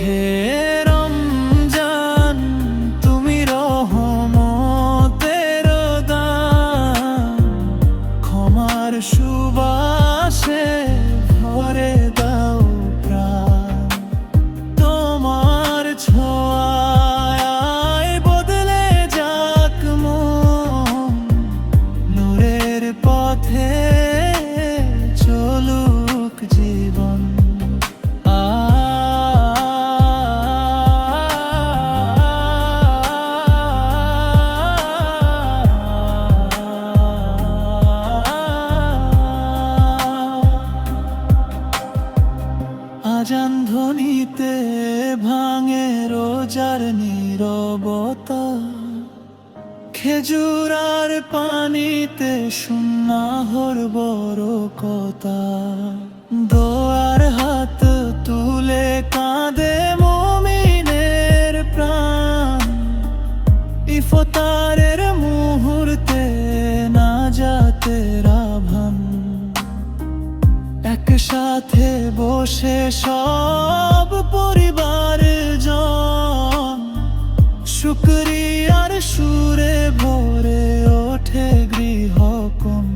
হে রমজান, তুমি রহমতের দান, ক্ষমার সুবাসে ভরে দাও প্রাণ। তোমার ছোঁয়ায় বদলে যাক মন, নূরের পথে চলুক জীবন। আজান ধ্বনিতে ভাঙে রোজার নীরবতা, খেজুর আর পানিতে সুন্নাহর বরকতা। দোয়ার হাত তুলে কাঁদে মুমিনের প্রাণ, ইফতারের মুহূর্তে নাজাতের আভান। একসাথে বসে সব পরিবার জন, শুকরিয়ার সুরে ভরে ওঠে গৃহকোণ।